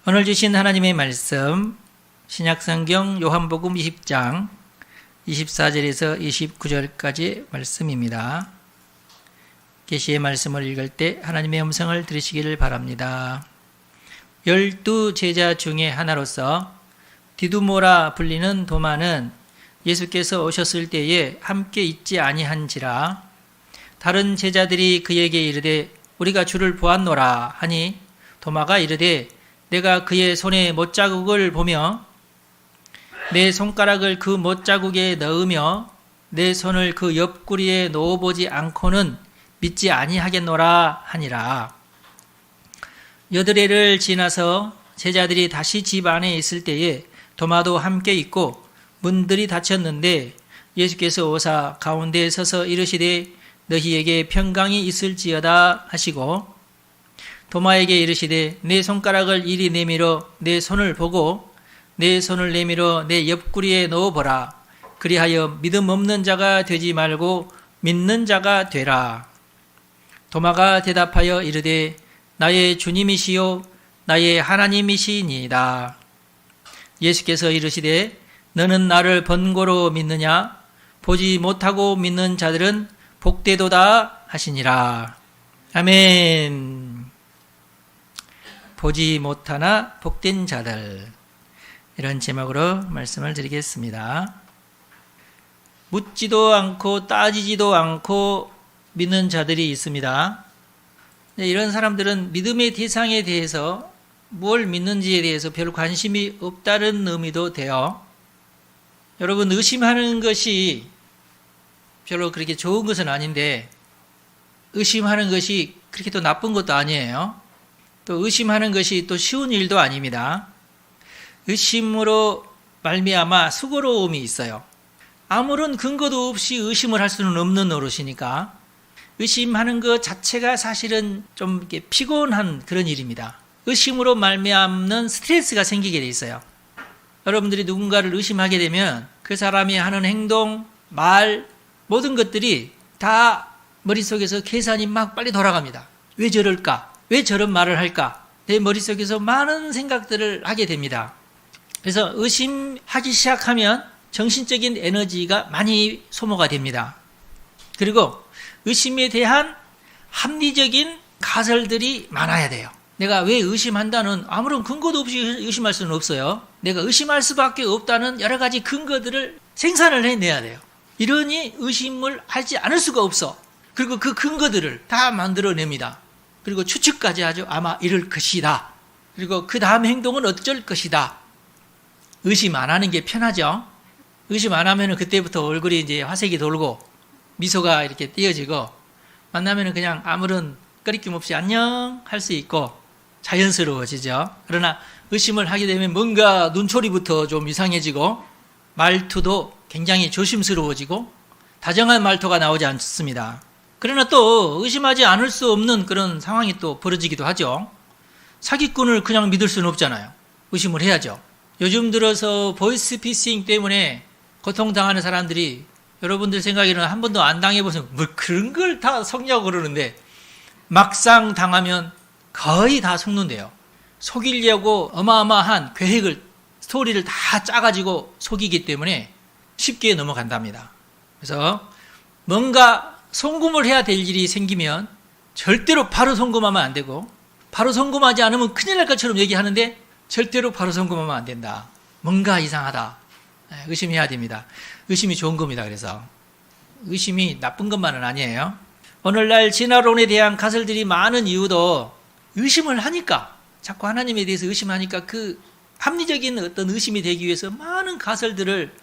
오늘 주신 하나님의 말씀 신약성경 요한복음 20장 24절에서 29절까지 말씀입니다. 계시의 말씀을 읽을 때 하나님의 음성을 들으시기를 바랍니다. 12 제자 중에 하나로서 디두모라 불리는 도마는 예수께서 오셨을 때에 함께 있지 아니한지라. 다른 제자들이 그에게 이르되 우리가 주를 보았노라 하니 도마가 이르되 내가 그의 손에 못자국을 보며 내 손가락을 그 못자국에 넣으며 내 손을 그 옆구리에 넣어보지 않고는 믿지 아니하겠노라 하니라. 여드레를 지나서 제자들이 다시 집 안에 있을 때에 도마도 함께 있고 문들이 닫혔는데 예수께서 오사 가운데에 서서 이르시되 너희에게 평강이 있을지어다 하시고 도마에게 이르시되 내 손가락을 이리 내밀어 내 손을 보고 내 손을 내밀어 내 옆구리에 넣어보라. 그리하여 믿음 없는 자가 되지 말고 믿는 자가 되라. 도마가 대답하여 이르되 나의 주님이시요 나의 하나님이시니이다. 예수께서 이르시되 너는 나를 번거로 믿느냐? 보지 못하고 믿는 자들은 복되도다 하시니라. 아멘. 보지 못하나 복된 자들, 이런 제목으로 말씀을 드리겠습니다. 묻지도 않고 따지지도 않고 믿는 자들이 있습니다. 이런 사람들은 믿음의 대상에 대해서 뭘 믿는지에 대해서 별 관심이 없다는 의미도 돼요. 여러분, 의심하는 것이 별로 그렇게 좋은 것은 아닌데 의심하는 것이 그렇게 또 나쁜 것도 아니에요. 또 의심하는 것이 또 쉬운 일도 아닙니다. 의심으로 말미암아 수고로움이 있어요. 아무런 근거도 없이 의심을 할 수는 없는 노릇이니까 의심하는 것 자체가 사실은 좀 이렇게 피곤한 그런 일입니다. 의심으로 말미암는 스트레스가 생기게 돼 있어요. 여러분들이 누군가를 의심하게 되면 그 사람이 하는 행동, 말, 모든 것들이 다 머릿속에서 계산이 막 빨리 돌아갑니다. 왜 저럴까? 왜 저런 말을 할까? 내 머릿속에서 많은 생각들을 하게 됩니다. 그래서 의심하기 시작하면 정신적인 에너지가 많이 소모가 됩니다. 그리고 의심에 대한 합리적인 가설들이 많아야 돼요. 내가 왜 의심한다는 아무런 근거도 없이 의심할 수는 없어요. 내가 의심할 수밖에 없다는 여러 가지 근거들을 생산을 해내야 돼요. 이러니 의심을 하지 않을 수가 없어. 그리고 그 근거들을 다 만들어냅니다. 그리고 추측까지 하죠. 아마 이럴 것이다. 그리고 그 다음 행동은 어쩔 것이다. 의심 안 하는 게 편하죠. 의심 안 하면 그때부터 얼굴이 이제 화색이 돌고 미소가 이렇게 띄어지고 만나면 그냥 아무런 꺼리낌 없이 안녕 할 수 있고 자연스러워지죠. 그러나 의심을 하게 되면 뭔가 눈초리부터 좀 이상해지고 말투도 굉장히 조심스러워지고 다정한 말투가 나오지 않습니다. 그러나 또 의심하지 않을 수 없는 그런 상황이 또 벌어지기도 하죠. 사기꾼을 그냥 믿을 수는 없잖아요. 의심을 해야죠. 요즘 들어서 보이스피싱 때문에 고통당하는 사람들이 여러분들 생각에는 한 번도 안 당해보세요. 뭐 그런 걸 다 속냐고 그러는데 막상 당하면 거의 다 속는데요. 속이려고 어마어마한 계획을, 스토리를 다 짜가지고 속이기 때문에 쉽게 넘어간답니다. 그래서 뭔가 송금을 해야 될 일이 생기면 절대로 바로 송금하면 안 되고 바로 송금하지 않으면 큰일 날 것처럼 얘기하는데 절대로 바로 송금하면 안 된다. 뭔가 이상하다. 의심해야 됩니다. 의심이 좋은 겁니다. 그래서 의심이 나쁜 것만은 아니에요. 오늘날 진화론에 대한 가설들이 많은 이유도 의심을 하니까, 자꾸 하나님에 대해서 의심하니까 그 합리적인 어떤 의심이 되기 위해서 많은 가설들을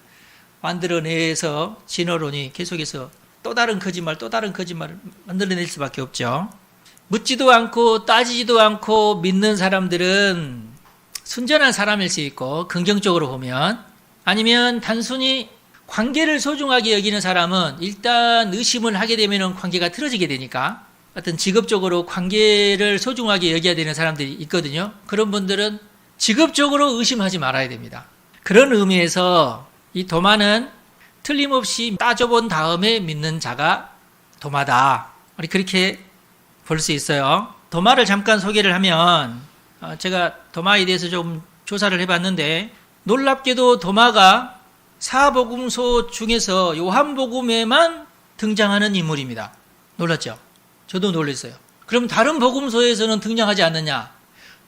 만들어내서 진화론이 계속해서 또 다른 거짓말을 만들어낼 수밖에 없죠. 묻지도 않고 따지지도 않고 믿는 사람들은 순전한 사람일 수 있고, 긍정적으로 보면, 아니면 단순히 관계를 소중하게 여기는 사람은 일단 의심을 하게 되면 관계가 틀어지게 되니까 어떤 직업적으로 관계를 소중하게 여겨야 되는 사람들이 있거든요. 그런 분들은 직업적으로 의심하지 말아야 됩니다. 그런 의미에서 이 도마는 틀림없이 따져본 다음에 믿는 자가 도마다. 우리 그렇게 볼 수 있어요. 도마를 잠깐 소개를 하면 제가 도마에 대해서 좀 조사를 해봤는데 놀랍게도 도마가 사복음서 중에서 요한복음에만 등장하는 인물입니다. 놀랐죠? 저도 놀랐어요. 그럼 다른 복음서에서는 등장하지 않느냐?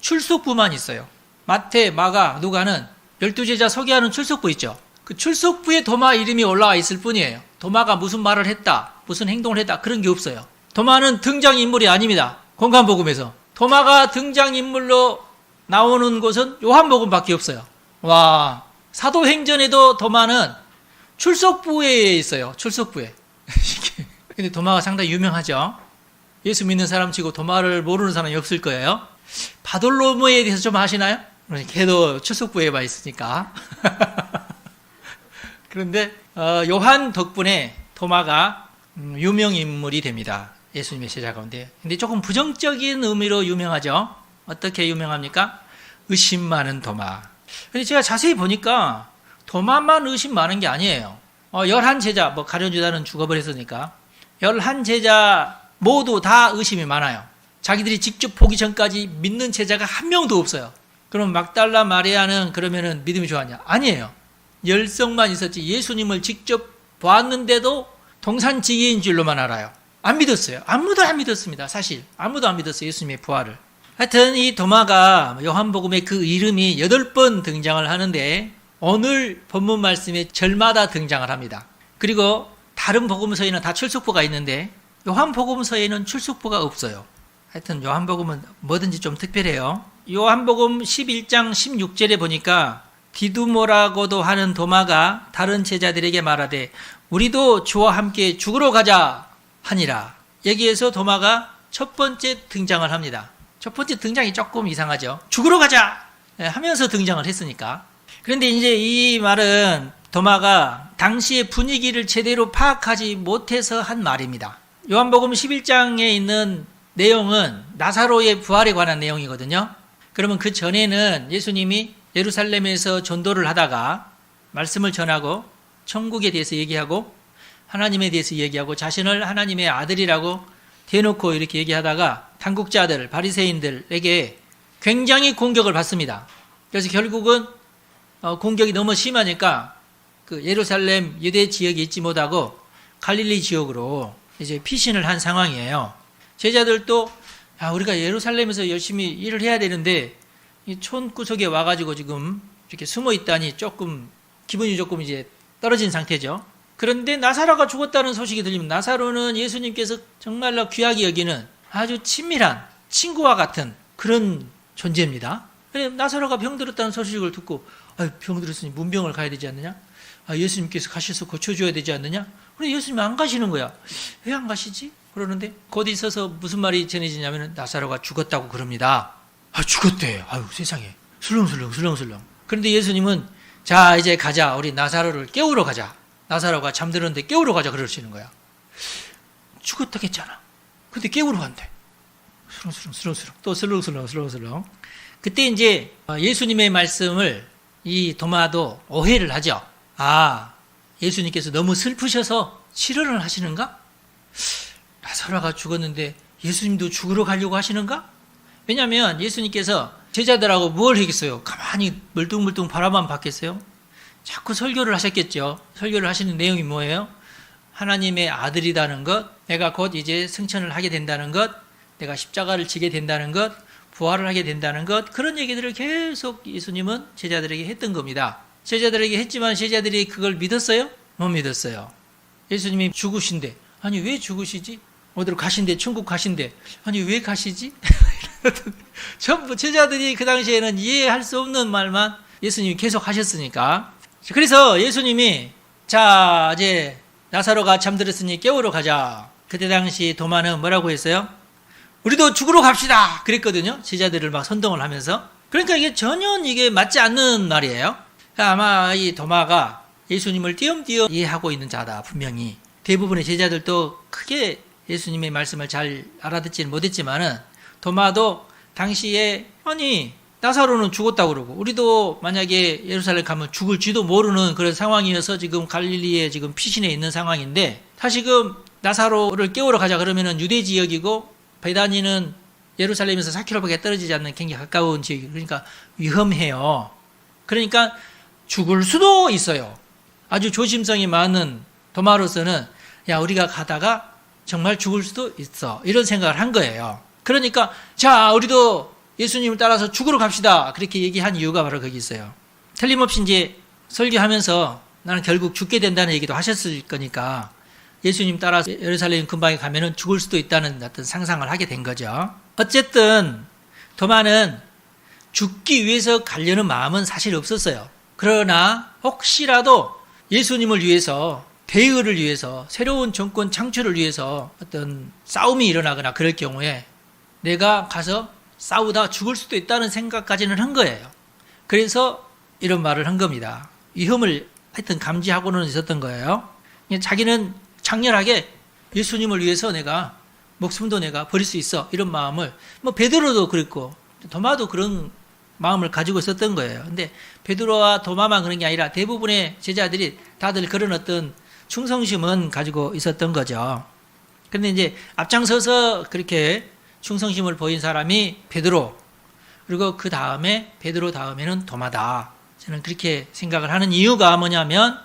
출석부만 있어요. 마태, 마가, 누가는 12제자 소개하는 출석부 있죠. 그 출석부에 도마 이름이 올라와 있을 뿐이에요. 도마가 무슨 말을 했다, 무슨 행동을 했다, 그런 게 없어요. 도마는 등장인물이 아닙니다. 공간복음에서. 도마가 등장인물로 나오는 곳은 요한복음밖에 없어요. 와, 사도행전에도 도마는 출석부에 있어요. 출석부에. 근데 도마가 상당히 유명하죠. 예수 믿는 사람 치고 도마를 모르는 사람이 없을 거예요. 바돌로모에 대해서 좀 아시나요? 걔도 출석부에만 있으니까. 그런데 요한 덕분에 도마가 유명인물이 됩니다. 예수님의 제자 가운데. 근데 조금 부정적인 의미로 유명하죠. 어떻게 유명합니까? 의심 많은 도마. 근데 제가 자세히 보니까 도마만 의심 많은 게 아니에요. 11제자, 가룟유다는 죽어버렸으니까 11제자 모두 다 의심이 많아요. 자기들이 직접 보기 전까지 믿는 제자가 한 명도 없어요. 그럼 막달라 마리아는 그러면은 믿음이 좋았냐? 아니에요. 열성만 있었지 예수님을 직접 보았는데도 동산지기인 줄로만 알아요. 안 믿었어요. 아무도 안 믿었습니다. 사실 아무도 안 믿었어요. 예수님의 부활을. 하여튼 이 도마가 요한복음에 그 이름이 8번 등장을 하는데 오늘 본문 말씀에 절마다 등장을 합니다. 그리고 다른 복음서에는 다 출석부가 있는데 요한복음서에는 출석부가 없어요. 하여튼 요한복음은 뭐든지 좀 특별해요. 요한복음 11장 16절에 보니까 디두모라고도 하는 도마가 다른 제자들에게 말하되 우리도 주와 함께 죽으러 가자 하니라. 여기에서 도마가 첫 번째 등장을 합니다. 첫 번째 등장이 조금 이상하죠. 죽으러 가자 하면서 등장을 했으니까. 그런데 이제 이 말은 도마가 당시의 분위기를 제대로 파악하지 못해서 한 말입니다. 요한복음 11장에 있는 내용은 나사로의 부활에 관한 내용이거든요. 그러면 그 전에는 예수님이 예루살렘에서 전도를 하다가 말씀을 전하고 천국에 대해서 얘기하고 하나님에 대해서 얘기하고 자신을 하나님의 아들이라고 대놓고 이렇게 얘기하다가 당국자들, 바리새인들에게 굉장히 공격을 받습니다. 그래서 결국은 공격이 너무 심하니까 그 예루살렘 유대 지역에 있지 못하고 갈릴리 지역으로 이제 피신을 한 상황이에요. 제자들도 우리가 예루살렘에서 열심히 일을 해야 되는데 이 촌구석에 와가지고 지금 이렇게 숨어 있다니 조금 기분이 조금 이제 떨어진 상태죠. 그런데 나사로가 죽었다는 소식이 들리면 나사로는 예수님께서 정말로 귀하게 여기는 아주 친밀한 친구와 같은 그런 존재입니다. 나사로가 병들었다는 소식을 듣고 병들었으니 문병을 가야 되지 않느냐? 예수님께서 가셔서 고쳐줘야 되지 않느냐? 그런데 예수님이 안 가시는 거야. 왜 안 가시지? 그러는데 곧 있어서 무슨 말이 전해지냐면 나사로가 죽었다고 그럽니다. 죽었대. 세상에. 술렁술렁. 그런데 예수님은 자 이제 가자. 우리 나사로를 깨우러 가자. 나사로가 잠들었는데 깨우러 가자 그러시는 거야. 죽었다겠잖아. 근데 깨우러 간대. 술렁술렁. 또 술렁술렁. 그때 이제 예수님의 말씀을 이 도마도 오해를 하죠. 예수님께서 너무 슬프셔서 치료를 하시는가? 나사로가 죽었는데 예수님도 죽으러 가려고 하시는가? 왜냐하면 예수님께서 제자들하고 뭘 하겠어요? 가만히 멀뚱멀뚱 바라만 봤겠어요? 자꾸 설교를 하셨겠죠. 설교를 하시는 내용이 뭐예요? 하나님의 아들이라는 것, 내가 곧 이제 승천을 하게 된다는 것, 내가 십자가를 지게 된다는 것, 부활을 하게 된다는 것, 그런 얘기들을 계속 예수님은 제자들에게 했던 겁니다. 제자들에게 했지만 제자들이 그걸 믿었어요? 못 믿었어요. 예수님이 죽으신데 왜 죽으시지? 어디로 가신대, 천국 가신대. 왜 가시지? 전부 제자들이 그 당시에는 이해할 수 없는 말만 예수님이 계속 하셨으니까. 그래서 예수님이 자 이제 나사로가 잠들었으니 깨우러 가자. 그때 당시 도마는 뭐라고 했어요? 우리도 죽으러 갑시다 그랬거든요. 제자들을 막 선동을 하면서. 그러니까 이게 전혀 이게 맞지 않는 말이에요. 아마 이 도마가 예수님을 띄엄띄엄 이해하고 있는 자다. 분명히 대부분의 제자들도 크게 예수님의 말씀을 잘 알아듣지는 못했지만은 도마도 당시에 나사로는 죽었다고 그러고 우리도 만약에 예루살렘 가면 죽을지도 모르는 그런 상황이어서 지금 갈릴리에 지금 피신해 있는 상황인데 다시금 나사로를 깨우러 가자 그러면은 유대 지역이고 베다니는 예루살렘에서 4km밖에 떨어지지 않는 굉장히 가까운 지역, 그러니까 위험해요. 그러니까 죽을 수도 있어요. 아주 조심성이 많은 도마로서는 야, 우리가 가다가 정말 죽을 수도 있어, 이런 생각을 한 거예요. 그러니까 자, 우리도 예수님을 따라서 죽으러 갑시다, 그렇게 얘기한 이유가 바로 거기 있어요. 틀림없이 이제 설교하면서 나는 결국 죽게 된다는 얘기도 하셨을 거니까 예수님 따라서 예루살렘 근방에 가면은 죽을 수도 있다는 어떤 상상을 하게 된 거죠. 어쨌든 도마는 죽기 위해서 가려는 마음은 사실 없었어요. 그러나 혹시라도 예수님을 위해서, 대의를 위해서, 새로운 정권 창출을 위해서 어떤 싸움이 일어나거나 그럴 경우에 내가 가서 싸우다 죽을 수도 있다는 생각까지는 한 거예요. 그래서 이런 말을 한 겁니다. 위험을 하여튼 감지하고는 있었던 거예요. 자기는 장렬하게 예수님을 위해서 내가 목숨도 내가 버릴 수 있어, 이런 마음을, 뭐 베드로도 그랬고 도마도 그런 마음을 가지고 있었던 거예요. 근데 베드로와 도마만 그런 게 아니라 대부분의 제자들이 다들 그런 어떤 충성심은 가지고 있었던 거죠. 그런데 이제 앞장서서 그렇게 충성심을 보인 사람이 베드로, 그리고 그 다음에 베드로 다음에는 도마다. 저는 그렇게 생각을 하는 이유가 뭐냐면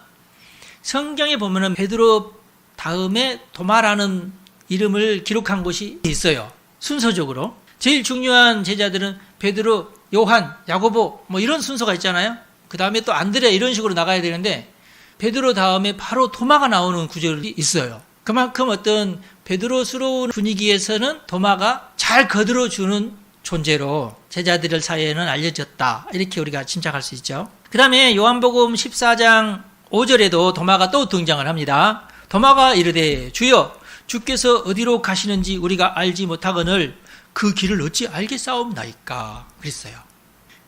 성경에 보면은 베드로 다음에 도마라는 이름을 기록한 곳이 있어요. 순서적으로. 제일 중요한 제자들은 베드로, 요한, 야고보 뭐 이런 순서가 있잖아요. 그 다음에 또 안드레, 이런 식으로 나가야 되는데 베드로 다음에 바로 도마가 나오는 구절이 있어요. 그만큼 어떤 베드로스러운 분위기에서는 도마가 잘 거들어주는 존재로 제자들 사이에는 알려졌다, 이렇게 우리가 짐작할 수 있죠. 그 다음에 요한복음 14장 5절에도 도마가 또 등장을 합니다. 도마가 이르되 주여, 주께서 어디로 가시는지 우리가 알지 못하거늘 그 길을 어찌 알겠사옵나이까, 그랬어요.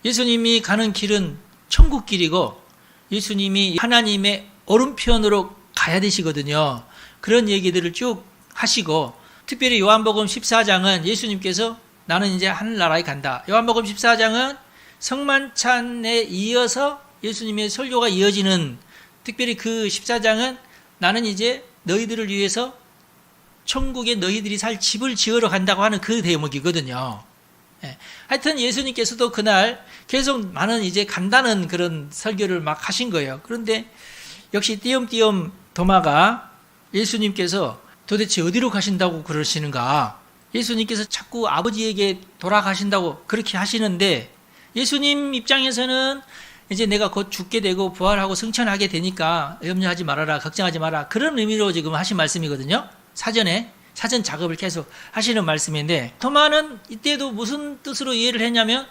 예수님이 가는 길은 천국 길이고 예수님이 하나님의 오른편으로 가야 되시거든요. 그런 얘기들을 쭉 하시고, 특별히 요한복음 14장은 예수님께서 나는 이제 하늘나라에 간다. 요한복음 14장은 성만찬에 이어서 예수님의 설교가 이어지는, 특별히 그 14장은 나는 이제 너희들을 위해서 천국에 너희들이 살 집을 지으러 간다고 하는 그 대목이거든요. 하여튼 예수님께서도 그날 계속 나는 이제 간다는 그런 설교를 막 하신 거예요. 그런데 역시 띄엄띄엄 도마가 예수님께서 도대체 어디로 가신다고 그러시는가, 예수님께서 자꾸 아버지에게 돌아가신다고 그렇게 하시는데 예수님 입장에서는 이제 내가 곧 죽게 되고 부활하고 승천하게 되니까 염려하지 말아라, 걱정하지 마라, 그런 의미로 지금 하신 말씀이거든요. 사전 작업을 계속 하시는 말씀인데, 토마는 이때도 무슨 뜻으로 이해를 했냐면,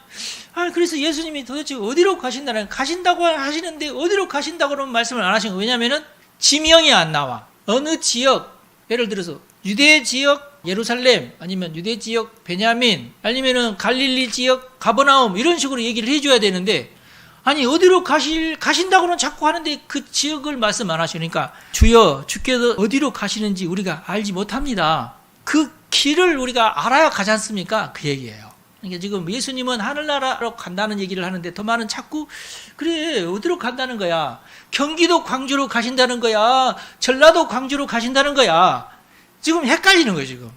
그래서 예수님이 도대체 어디로 가신다고 하시는데 어디로 가신다고는 말씀을 안 하신 거예요. 왜냐면은 지명이 안 나와. 어느 지역, 예를 들어서 유대 지역 예루살렘, 아니면 유대 지역 베냐민, 아니면은 갈릴리 지역 가버나움, 이런 식으로 얘기를 해줘야 되는데, 아니 어디로 가신다고는 자꾸 하는데 그 지역을 말씀 안 하시니까, 주여, 주께서 어디로 가시는지 우리가 알지 못합니다. 그 길을 우리가 알아야 가지 않습니까? 그 얘기예요. 그러니까 지금 예수님은 하늘나라로 간다는 얘기를 하는데 도마는 자꾸 그래 어디로 간다는 거야, 경기도 광주로 가신다는 거야, 전라도 광주로 가신다는 거야, 지금 헷갈리는 거예요. 지금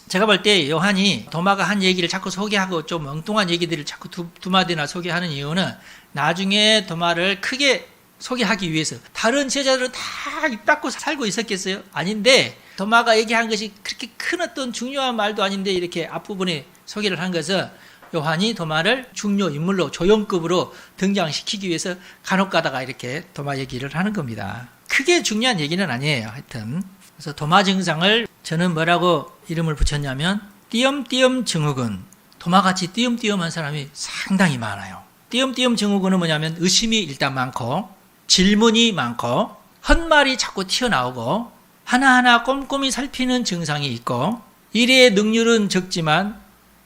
제가 볼 때 요한이 도마가 한 얘기를 자꾸 소개하고 좀 엉뚱한 얘기들을 자꾸 두 마디나 소개하는 이유는 나중에 도마를 크게 소개하기 위해서. 다른 제자들은 다 입 닫고 살고 있었겠어요? 아닌데 도마가 얘기한 것이 그렇게 큰 어떤 중요한 말도 아닌데 이렇게 앞부분에 소개를 한 것은 요한이 도마를 중요 인물로 조연급으로 등장시키기 위해서 간혹 가다가 이렇게 도마 얘기를 하는 겁니다. 크게 중요한 얘기는 아니에요. 하여튼 그래서 도마 증상을 저는 뭐라고 이름을 붙였냐면 띄엄띄엄 증후군. 도마같이 띄엄띄엄한 사람이 상당히 많아요. 띄엄띄엄 증후군은 뭐냐면 의심이 일단 많고 질문이 많고 헛말이 자꾸 튀어나오고 하나하나 꼼꼼히 살피는 증상이 있고 일의 능률은 적지만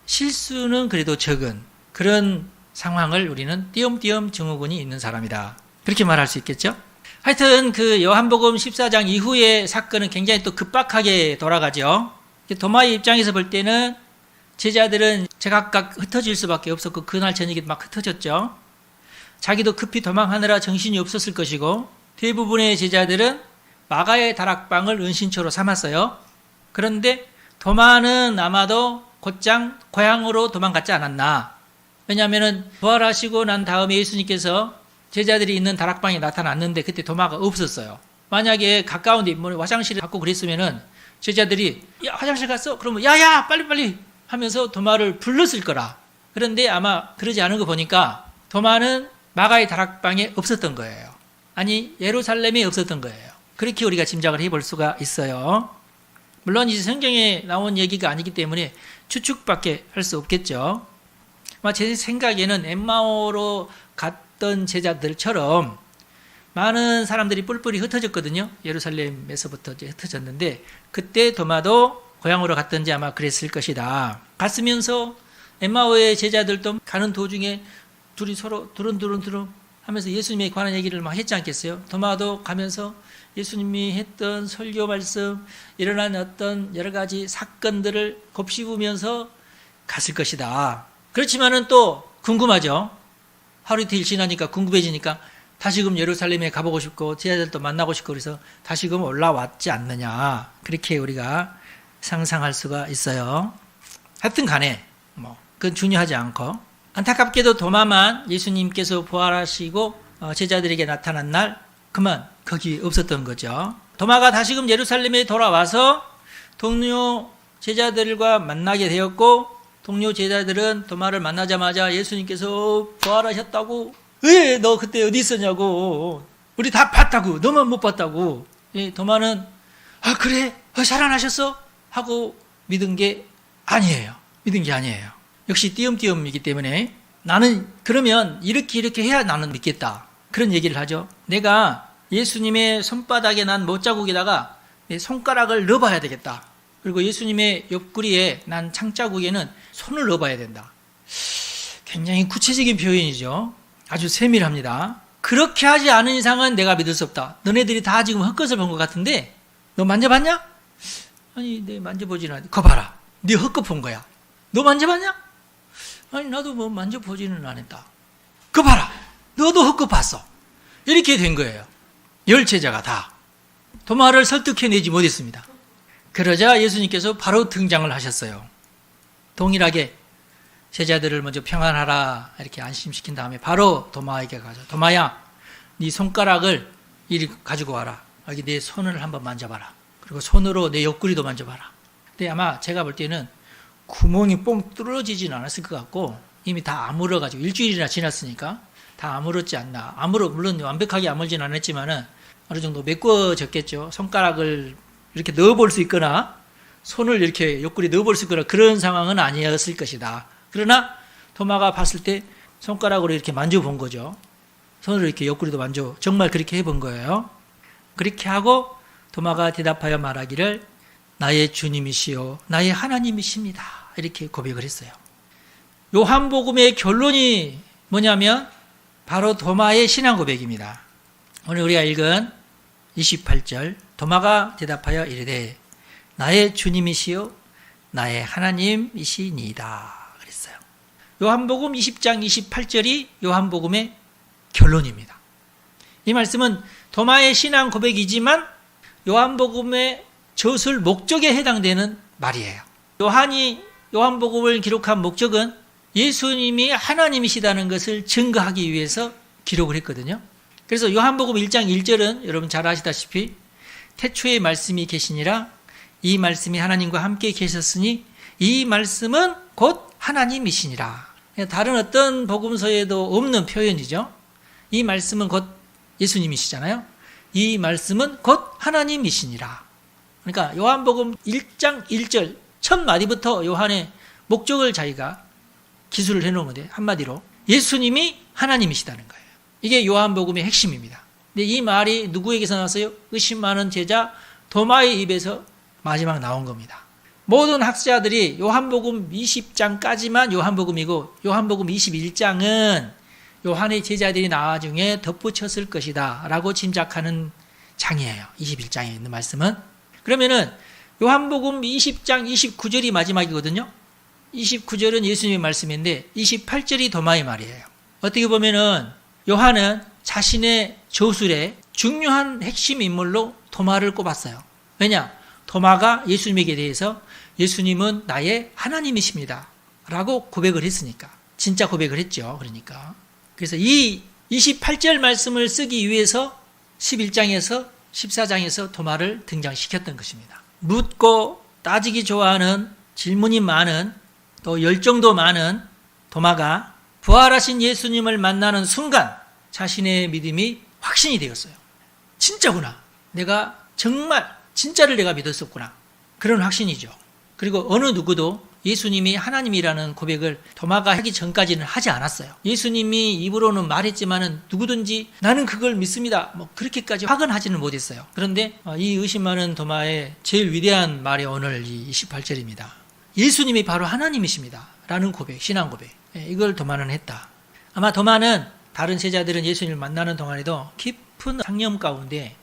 실수는 그래도 적은 그런 상황을 우리는 띄엄띄엄 증후군이 있는 사람이다, 그렇게 말할 수 있겠죠. 하여튼 그 요한복음 14장 이후의 사건은 굉장히 또 급박하게 돌아가죠. 도마의 입장에서 볼 때는 제자들은 제각각 흩어질 수밖에 없었고 그날 저녁에 막 흩어졌죠. 자기도 급히 도망하느라 정신이 없었을 것이고 대부분의 제자들은 마가의 다락방을 은신처로 삼았어요. 그런데 도마는 아마도 곧장 고향으로 도망갔지 않았나. 왜냐하면 부활하시고 난 다음에 예수님께서 제자들이 있는 다락방에 나타났는데 그때 도마가 없었어요. 만약에 가까운데 뭐 화장실에 갔고 그랬으면은 제자들이 야 화장실 갔어? 그러면 야야 빨리빨리 하면서 도마를 불렀을 거라. 그런데 아마 그러지 않은 거 보니까 도마는 마가의 다락방에 없었던 거예요. 아니 예루살렘에 없었던 거예요. 그렇게 우리가 짐작을 해볼 수가 있어요. 물론 이 성경에 나온 얘기가 아니기 때문에 추측밖에 할 수 없겠죠. 아마 제 생각에는 엠마오로 갔던 제자들처럼 많은 사람들이 뿔뿔이 흩어졌거든요. 예루살렘에서부터 이제 흩어졌는데 그때 도마도 고향으로 갔던지 아마 그랬을 것이다. 갔으면서 엠마오의 제자들도 가는 도중에 둘이 서로 두run두run두룬 하면서 예수님에 관한 얘기를 막 했지 않겠어요? 도마도 가면서 예수님이 했던 설교 말씀, 일어난 어떤 여러 가지 사건들을 곱씹으면서 갔을 것이다. 그렇지만은 또 궁금하죠. 하루 이틀 지나니까 궁금해지니까 다시금 예루살렘에 가보고 싶고 제자들도 만나고 싶고 그래서 다시금 올라왔지 않느냐. 그렇게 우리가 상상할 수가 있어요. 하여튼 간에 그건 중요하지 않고 안타깝게도 도마만 예수님께서 부활하시고 제자들에게 나타난 날 그만 거기 없었던 거죠. 도마가 다시금 예루살렘에 돌아와서 동료 제자들과 만나게 되었고 동료 제자들은 도마를 만나자마자 예수님께서 부활하셨다고 왜 너 그때 어디 있었냐고 우리 다 봤다고 너만 못 봤다고 도마는 아 그래 살아나셨어? 하고 믿은 게 아니에요. 믿은 게 아니에요. 역시 띄엄띄엄이기 때문에 나는 그러면 이렇게 해야 나는 믿겠다. 그런 얘기를 하죠. 내가 예수님의 손바닥에 난 못자국에다가 내 손가락을 넣어봐야 되겠다. 그리고 예수님의 옆구리에 난 창자국에는 손을 넣어봐야 된다. 굉장히 구체적인 표현이죠. 아주 세밀합니다. 그렇게 하지 않은 이상은 내가 믿을 수 없다. 너네들이 다 지금 헛것을 본 것 같은데 너 만져봤냐? 아니 내 만져보지는 않았는데 거 봐라. 네 헛것 본 거야. 너 만져봤냐? 아니 나도 뭐 만져보지는 않았다. 거 봐라. 너도 헛것 봤어. 이렇게 된 거예요. 열 제자가 다 도마를 설득해내지 못했습니다. 그러자 예수님께서 바로 등장을 하셨어요. 동일하게 제자들을 먼저 평안하라 이렇게 안심시킨 다음에 바로 도마에게 가서 도마야 네 손가락을 이리 가지고 와라. 여기 내 손을 한번 만져봐라. 그리고 손으로 내 옆구리도 만져봐라. 근데 아마 제가 볼 때는 구멍이 뽕 뚫어지지는 않았을 것 같고 이미 다 아물어가지고 일주일이나 지났으니까 다 아물었지 않나. 물론 완벽하게 아물진 않았지만은 어느 정도 메꿔졌겠죠. 손가락을 이렇게 넣어볼 수 있거나 손을 이렇게 옆구리에 넣어볼 수 있거나 그런 상황은 아니었을 것이다. 그러나 도마가 봤을 때 손가락으로 이렇게 만져본 거죠. 손으로 이렇게 옆구리도 정말 그렇게 해본 거예요. 그렇게 하고 도마가 대답하여 말하기를 나의 주님이시요 나의 하나님이십니다. 이렇게 고백을 했어요. 요한복음의 결론이 뭐냐면 바로 도마의 신앙 고백입니다. 오늘 우리가 읽은 28절 도마가 대답하여 이르되 나의 주님이시요 나의 하나님이시니이다 그랬어요. 요한복음 20장 28절이 요한복음의 결론입니다. 이 말씀은 도마의 신앙 고백이지만 요한복음의 저술 목적에 해당되는 말이에요. 요한이 요한복음을 기록한 목적은 예수님이 하나님이시다는 것을 증거하기 위해서 기록을 했거든요. 그래서 요한복음 1장 1절은 여러분 잘 아시다시피 태초에 말씀이 계시니라 이 말씀이 하나님과 함께 계셨으니 이 말씀은 곧 하나님이시니라. 다른 어떤 복음서에도 없는 표현이죠. 이 말씀은 곧 예수님이시잖아요. 이 말씀은 곧 하나님이시니라. 그러니까 요한복음 1장 1절 첫 마디부터 요한의 목적을 자기가 기술을 해놓은 건데 한마디로 예수님이 하나님이시다는 거예요. 이게 요한복음의 핵심입니다. 근데 이 말이 누구에게서 나왔어요? 의심 많은 제자 도마의 입에서 마지막 나온 겁니다. 모든 학자들이 요한복음 20장까지만 요한복음이고 요한복음 21장은 요한의 제자들이 나중에 덧붙였을 것이다 라고 짐작하는 장이에요. 21장에 있는 말씀은. 그러면은 요한복음 20장 29절이 마지막이거든요. 29절은 예수님의 말씀인데 28절이 도마의 말이에요. 어떻게 보면은 요한은 자신의 저술에 중요한 핵심 인물로 도마를 꼽았어요. 왜냐? 도마가 예수님에게 대해서 예수님은 나의 하나님이십니다 라고 고백을 했으니까, 진짜 고백을 했죠. 그러니까 그래서 이 28절 말씀을 쓰기 위해서 11장에서 14장에서 도마를 등장시켰던 것입니다. 묻고 따지기 좋아하는, 질문이 많은, 또 열정도 많은 도마가 부활하신 예수님을 만나는 순간 자신의 믿음이 확신이 되었어요. 진짜구나. 내가 정말 진짜를 내가 믿었었구나. 그런 확신이죠. 그리고 어느 누구도 예수님이 하나님이라는 고백을 도마가 하기 전까지는 하지 않았어요. 예수님이 입으로는 말했지만은 누구든지 나는 그걸 믿습니다, 뭐 그렇게까지 확언하지는 못했어요. 그런데 이 의심 많은 도마의 제일 위대한 말이 오늘 이 28절입니다. 예수님이 바로 하나님이십니다 라는 고백, 신앙 고백. 이걸 도마는 했다. 아마 도마는 다른 제자들은 예수님을 만나는 동안에도 깊은 상념 가운데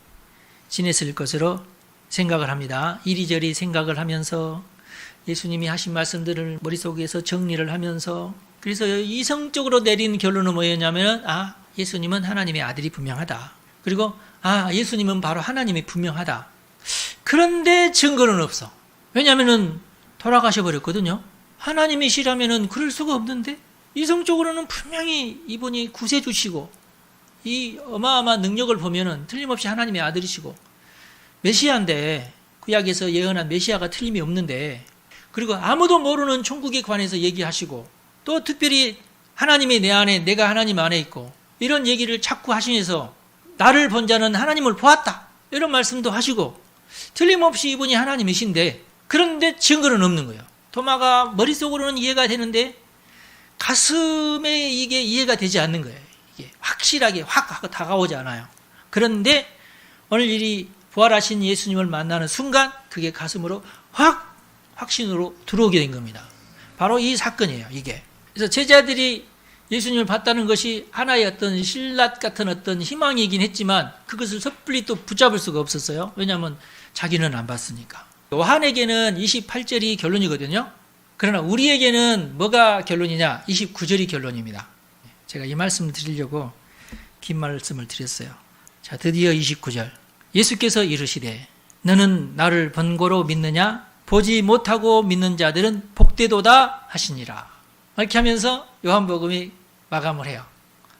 지냈을 것으로 생각을 합니다. 이리저리 생각을 하면서 예수님이 하신 말씀들을 머릿속에서 정리를 하면서, 그래서 이성적으로 내린 결론은 뭐였냐면, 예수님은 하나님의 아들이 분명하다. 그리고 예수님은 바로 하나님이 분명하다. 그런데 증거는 없어. 왜냐하면 돌아가셔 버렸거든요. 하나님이시라면 그럴 수가 없는데, 이성적으로는 분명히 이분이 구세주시고 이 어마어마한 능력을 보면은 틀림없이 하나님의 아들이시고 메시아인데, 구약에서 예언한 메시아가 틀림이 없는데, 그리고 아무도 모르는 천국에 관해서 얘기하시고, 또 특별히 하나님이 내 안에, 내가 하나님 안에 있고, 이런 얘기를 자꾸 하시면서 나를 본 자는 하나님을 보았다, 이런 말씀도 하시고, 틀림없이 이분이 하나님이신데, 그런데 증거는 없는 거예요. 도마가 머릿속으로는 이해가 되는데 가슴에 이게 이해가 되지 않는 거예요. 이게 확실하게 확 하고 다가오지 않아요. 그런데 오늘 이 부활하신 예수님을 만나는 순간 그게 가슴으로 확신으로 들어오게 된 겁니다. 바로 이 사건이에요, 이게. 그래서 제자들이 예수님을 봤다는 것이 하나의 어떤 신라 같은 어떤 희망이긴 했지만 그것을 섣불리 또 붙잡을 수가 없었어요. 왜냐하면 자기는 안 봤으니까. 요한에게는 28절이 결론이거든요. 그러나 우리에게는 뭐가 결론이냐? 29절이 결론입니다. 제가 이 말씀을 드리려고 긴 말씀을 드렸어요. 자, 드디어 29절. 예수께서 이르시되 너는 나를 번거로 믿느냐? 보지 못하고 믿는 자들은 복되도다 하시니라. 이렇게 하면서 요한복음이 마감을 해요.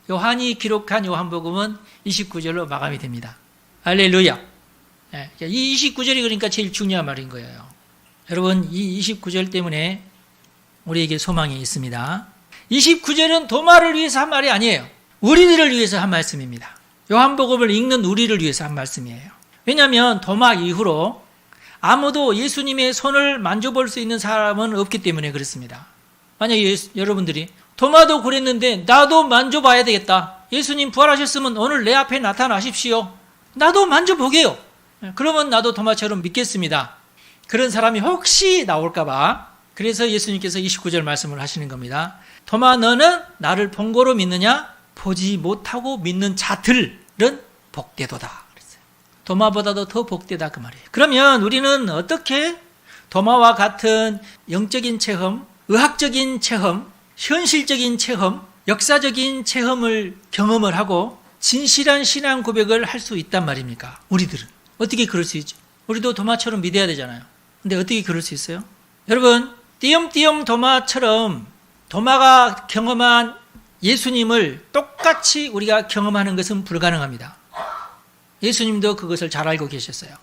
요한이 기록한 요한복음은 29절로 마감이 됩니다. 할렐루야. 이 29절이 그러니까 제일 중요한 말인 거예요. 여러분, 이 29절 때문에 우리에게 소망이 있습니다. 29절은 도마를 위해서 한 말이 아니에요. 우리들을 위해서 한 말씀입니다. 요한복음을 읽는 우리를 위해서 한 말씀이에요. 왜냐하면 도마 이후로 아무도 예수님의 손을 만져볼 수 있는 사람은 없기 때문에 그렇습니다. 만약에 여러분들이 도마도 그랬는데 나도 만져봐야 되겠다. 예수님 부활하셨으면 오늘 내 앞에 나타나십시오. 나도 만져보게요. 그러면 나도 도마처럼 믿겠습니다. 그런 사람이 혹시 나올까봐 그래서 예수님께서 29절 말씀을 하시는 겁니다. 도마 너는 나를 본고로 믿느냐? 보지 못하고 믿는 자들은 복되도다. 그랬어요. 도마보다도 더 복되다 그 말이에요. 그러면 우리는 어떻게 도마와 같은 영적인 체험, 의학적인 체험, 현실적인 체험, 역사적인 체험을 경험을 하고 진실한 신앙 고백을 할 수 있단 말입니까? 우리들은. 어떻게 그럴 수 있죠? 우리도 도마처럼 믿어야 되잖아요. 근데 어떻게 그럴 수 있어요? 여러분, 띄엄띄엄 도마처럼 도마가 경험한 예수님을 똑같이 우리가 경험하는 것은 불가능합니다. 예수님도 그것을 잘 알고 계셨어요.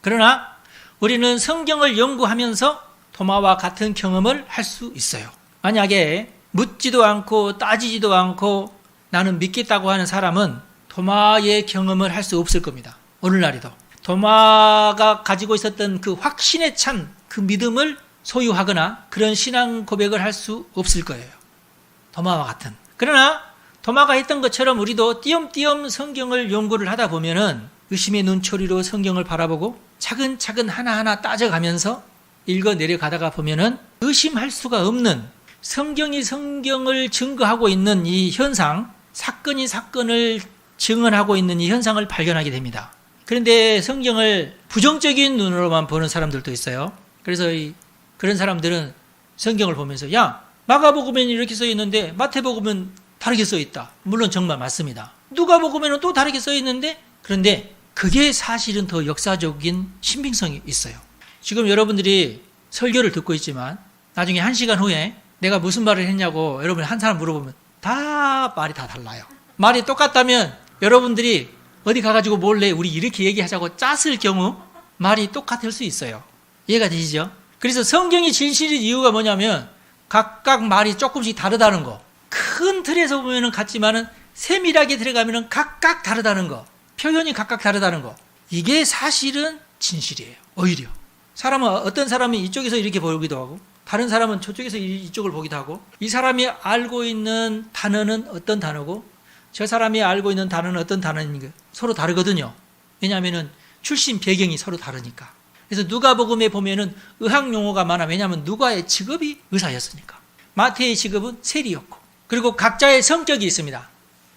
그러나 우리는 성경을 연구하면서 도마와 같은 경험을 할 수 있어요. 만약에 묻지도 않고 따지지도 않고 나는 믿겠다고 하는 사람은 도마의 경험을 할 수 없을 겁니다. 오늘날에도. 도마가 가지고 있었던 그 확신에 찬 그 믿음을 소유하거나 그런 신앙 고백을 할 수 없을 거예요. 도마와 같은. 그러나 도마가 했던 것처럼 우리도 띄엄띄엄 성경을 연구를 하다 보면은 의심의 눈초리로 성경을 바라보고 차근차근 하나하나 따져가면서 읽어 내려가다가 보면은 의심할 수가 없는 성경이 성경을 증거하고 있는 이 현상, 사건이 사건을 증언하고 있는 이 현상을 발견하게 됩니다. 그런데 성경을 부정적인 눈으로만 보는 사람들도 있어요. 그래서 그런 사람들은 성경을 보면서 야, 마가복음에는 이렇게 써 있는데 마태복음은 다르게 써 있다. 물론 정말 맞습니다. 누가복음에는 또 다르게 써 있는데, 그런데 그게 사실은 더 역사적인 신빙성이 있어요. 지금 여러분들이 설교를 듣고 있지만 나중에 1시간 후에 내가 무슨 말을 했냐고 여러분이 한 사람 물어보면 다 말이 다 달라요. 말이 똑같다면 여러분들이 어디 가가지고 몰래 우리 이렇게 얘기하자고 짰을 경우 말이 똑같을 수 있어요. 이해가 되시죠? 그래서 성경이 진실인 이유가 뭐냐면 각각 말이 조금씩 다르다는 거. 큰 틀에서 보면 같지만은 세밀하게 들어가면 각각 다르다는 거. 표현이 각각 다르다는 거. 이게 사실은 진실이에요. 오히려. 어떤 사람이 이쪽에서 이렇게 보기도 하고 다른 사람은 저쪽에서 이쪽을 보기도 하고 이 사람이 알고 있는 단어는 어떤 단어고 저 사람이 알고 있는 단어는 어떤 단어인가 서로 다르거든요. 왜냐하면 출신 배경이 서로 다르니까. 그래서 누가복음에 보면은 의학 용어가 많아. 왜냐하면 누가의 직업이 의사였으니까. 마태의 직업은 세리였고 그리고 각자의 성격이 있습니다.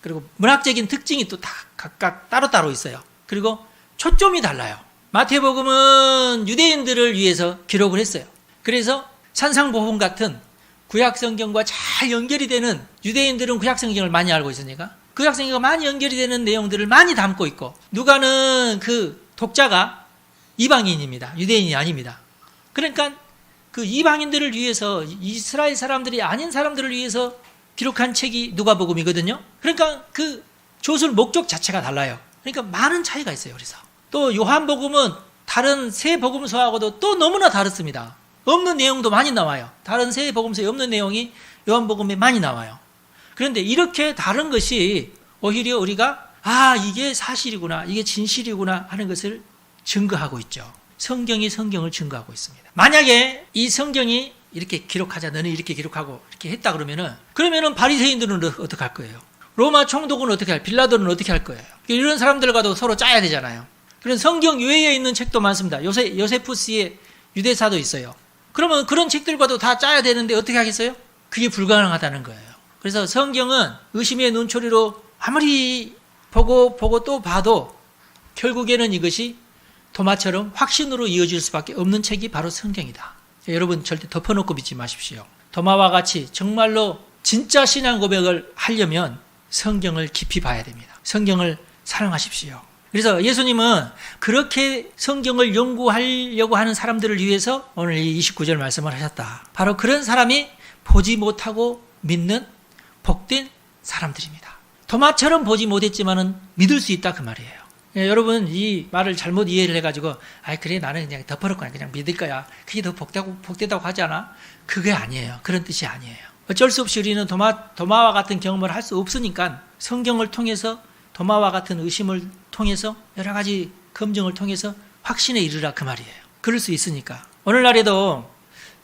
그리고 문학적인 특징이 또 다 각각 따로따로 있어요. 그리고 초점이 달라요. 마태복음은 유대인들을 위해서 기록을 했어요. 그래서 산상보훈 같은 구약성경과 잘 연결이 되는 유대인들은 구약성경을 많이 알고 있으니까 구약성경과 많이 연결이 되는 내용들을 많이 담고 있고 누가는 그 독자가 이방인입니다. 유대인이 아닙니다. 그러니까 그 이방인들을 위해서 이스라엘 사람들이 아닌 사람들을 위해서 기록한 책이 누가복음이거든요. 그러니까 그 조술 목적 자체가 달라요. 그러니까 많은 차이가 있어요. 그래서 또 요한복음은 다른 세 복음서하고도 또 너무나 다릅니다. 없는 내용도 많이 나와요. 다른 세 복음서에 없는 내용이 요한복음에 많이 나와요. 그런데 이렇게 다른 것이 오히려 우리가 이게 사실이구나, 이게 진실이구나 하는 것을 증거하고 있죠. 성경이 성경을 증거하고 있습니다. 만약에 이 성경이 이렇게 기록하자, 너는 이렇게 기록하고 이렇게 했다 그러면은 바리새인들은 어떻게 할 거예요? 로마 총독은 어떻게 할, 빌라도는 어떻게 할 거예요? 이런 사람들과도 서로 짜야 되잖아요. 그런 성경 외에 있는 책도 많습니다. 요세푸스의 유대사도 있어요. 그러면 그런 책들과도 다 짜야 되는데 어떻게 하겠어요? 그게 불가능하다는 거예요. 그래서 성경은 의심의 눈초리로 아무리 보고 또 봐도 결국에는 이것이 도마처럼 확신으로 이어질 수밖에 없는 책이 바로 성경이다. 여러분 절대 덮어놓고 믿지 마십시오. 도마와 같이 정말로 진짜 신앙 고백을 하려면 성경을 깊이 봐야 됩니다. 성경을 사랑하십시오. 그래서 예수님은 그렇게 성경을 연구하려고 하는 사람들을 위해서 오늘 이 29절 말씀을 하셨다. 바로 그런 사람이 보지 못하고 믿는 복된 사람들입니다. 도마처럼 보지 못했지만은 믿을 수 있다 그 말이에요. 여러분 이 말을 잘못 이해를 해가지고 그래 나는 그냥 덮어놓고 그냥 믿을 거야. 그게 더 복되다고 하지 않아? 그게 아니에요. 그런 뜻이 아니에요. 어쩔 수 없이 우리는 도마와 같은 경험을 할 수 없으니까 성경을 통해서 도마와 같은 의심을 통해서 여러 가지 검증을 통해서 확신에 이르라 그 말이에요. 그럴 수 있으니까. 오늘날에도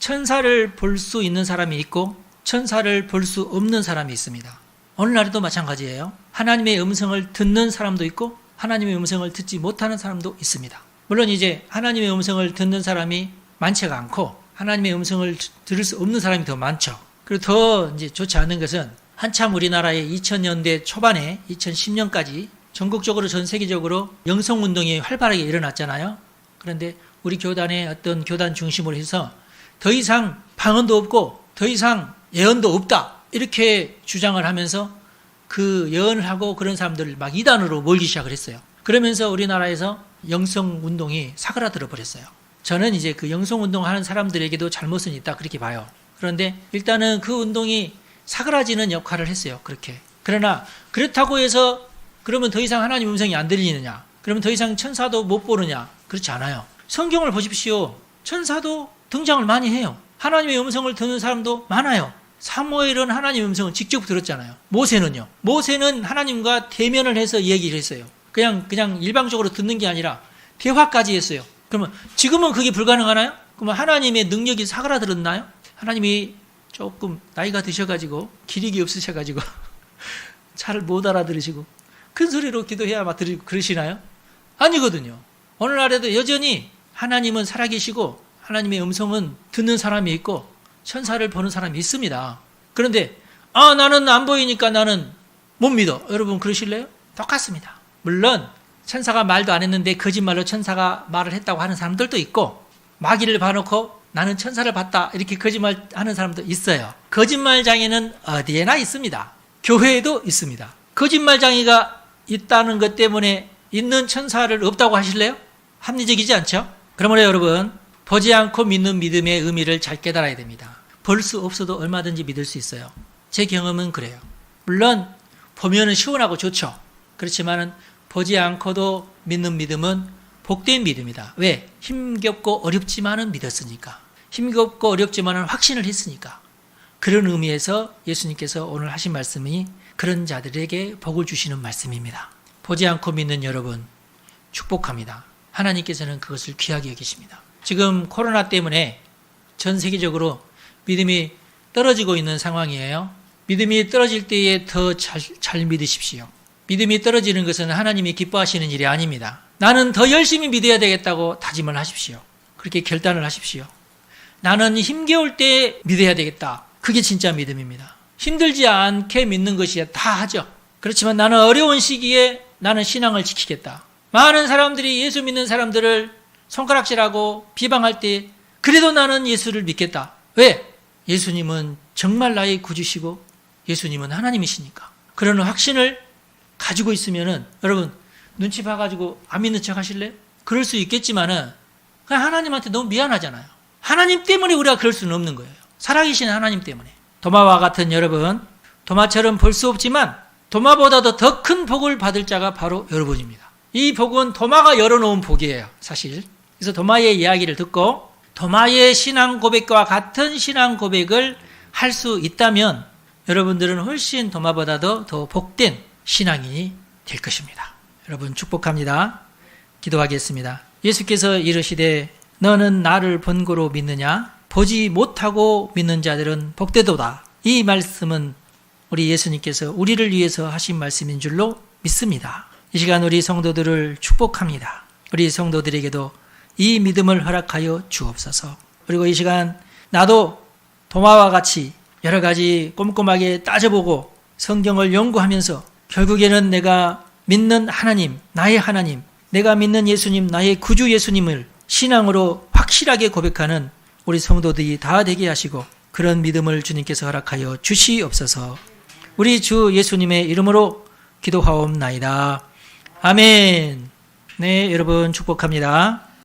천사를 볼 수 있는 사람이 있고 천사를 볼 수 없는 사람이 있습니다. 오늘날에도 마찬가지예요. 하나님의 음성을 듣는 사람도 있고 하나님의 음성을 듣지 못하는 사람도 있습니다. 물론 이제 하나님의 음성을 듣는 사람이 많지가 않고 하나님의 음성을 들을 수 없는 사람이 더 많죠. 그리고 더 이제 좋지 않은 것은 한참 우리나라의 2000년대 초반에 2010년까지 전국적으로 전 세계적으로 영성운동이 활발하게 일어났잖아요. 그런데 우리 교단의 어떤 교단 중심으로 해서 더 이상 방언도 없고 더 이상 예언도 없다 이렇게 주장을 하면서 그 예언을 하고 그런 사람들을 막 이단으로 몰기 시작을 했어요. 그러면서 우리나라에서 영성운동이 사그라들어 버렸어요. 저는 이제 그 영성운동 하는 사람들에게도 잘못은 있다 그렇게 봐요. 그런데 일단은 그 운동이 사그라지는 역할을 했어요. 그렇게. 그러나 그렇다고 해서 그러면 더 이상 하나님 음성이 안 들리느냐? 그러면 더 이상 천사도 못 보느냐? 그렇지 않아요. 성경을 보십시오. 천사도 등장을 많이 해요. 하나님의 음성을 듣는 사람도 많아요. 사무엘은 하나님의 음성을 직접 들었잖아요. 모세는요. 모세는 하나님과 대면을 해서 얘기를 했어요. 그냥 일방적으로 듣는 게 아니라 대화까지 했어요. 그러면 지금은 그게 불가능하나요? 그러면 하나님의 능력이 사그라들었나요? 하나님이 조금 나이가 드셔가지고 기력이 없으셔가지고 잘 못 알아들으시고 큰 소리로 기도해야 막 그러시나요? 아니거든요. 오늘날에도 여전히 하나님은 살아계시고 하나님의 음성은 듣는 사람이 있고 천사를 보는 사람이 있습니다. 그런데 나는 안 보이니까 나는 못 믿어. 여러분 그러실래요? 똑같습니다. 물론 천사가 말도 안 했는데 거짓말로 천사가 말을 했다고 하는 사람들도 있고 마귀를 봐놓고 나는 천사를 봤다 이렇게 거짓말하는 사람도 있어요. 거짓말장애는 어디에나 있습니다. 교회에도 있습니다. 거짓말장애가 있다는 것 때문에 있는 천사를 없다고 하실래요? 합리적이지 않죠? 그러므로 여러분 보지 않고 믿는 믿음의 의미를 잘 깨달아야 됩니다. 볼 수 없어도 얼마든지 믿을 수 있어요. 제 경험은 그래요. 물론 보면은 시원하고 좋죠. 그렇지만은 보지 않고도 믿는 믿음은 복된 믿음이다. 왜? 힘겹고 어렵지만은 믿었으니까. 힘겹고 어렵지만은 확신을 했으니까. 그런 의미에서 예수님께서 오늘 하신 말씀이 그런 자들에게 복을 주시는 말씀입니다. 보지 않고 믿는 여러분 축복합니다. 하나님께서는 그것을 귀하게 여기십니다. 지금 코로나 때문에 전 세계적으로 믿음이 떨어지고 있는 상황이에요. 믿음이 떨어질 때에 더 잘 믿으십시오. 믿음이 떨어지는 것은 하나님이 기뻐하시는 일이 아닙니다. 나는 더 열심히 믿어야 되겠다고 다짐을 하십시오. 그렇게 결단을 하십시오. 나는 힘겨울 때 믿어야 되겠다. 그게 진짜 믿음입니다. 힘들지 않게 믿는 것이 다 하죠. 그렇지만 나는 어려운 시기에 나는 신앙을 지키겠다. 많은 사람들이 예수 믿는 사람들을 손가락질하고 비방할 때 그래도 나는 예수를 믿겠다. 왜? 예수님은 정말 나의 구주시고 예수님은 하나님이시니까. 그런 확신을 가지고 있으면은 여러분 눈치 봐가지고 안 믿는 척 하실래요? 그럴 수 있겠지만은 그냥 하나님한테 너무 미안하잖아요. 하나님 때문에 우리가 그럴 수는 없는 거예요. 살아계신 하나님 때문에. 도마와 같은 여러분, 도마처럼 볼 수 없지만 도마보다도 더 큰 복을 받을 자가 바로 여러분입니다. 이 복은 도마가 열어놓은 복이에요, 사실. 그래서 도마의 이야기를 듣고 도마의 신앙 고백과 같은 신앙 고백을 할 수 있다면 여러분들은 훨씬 도마보다도 더 복된 신앙인이 될 것입니다. 여러분 축복합니다. 기도하겠습니다. 예수께서 이르시되 너는 나를 본고로 믿느냐? 보지 못하고 믿는 자들은 복되도다. 이 말씀은 우리 예수님께서 우리를 위해서 하신 말씀인 줄로 믿습니다. 이 시간 우리 성도들을 축복합니다. 우리 성도들에게도 이 믿음을 허락하여 주옵소서. 그리고 이 시간 나도 도마와 같이 여러 가지 꼼꼼하게 따져보고 성경을 연구하면서 결국에는 내가 믿는 하나님, 나의 하나님, 내가 믿는 예수님, 나의 구주 예수님을 신앙으로 확실하게 고백하는 우리 성도들이 다 되게 하시고 그런 믿음을 주님께서 허락하여 주시옵소서. 우리 주 예수님의 이름으로 기도하옵나이다. 아멘. 네, 여러분 축복합니다.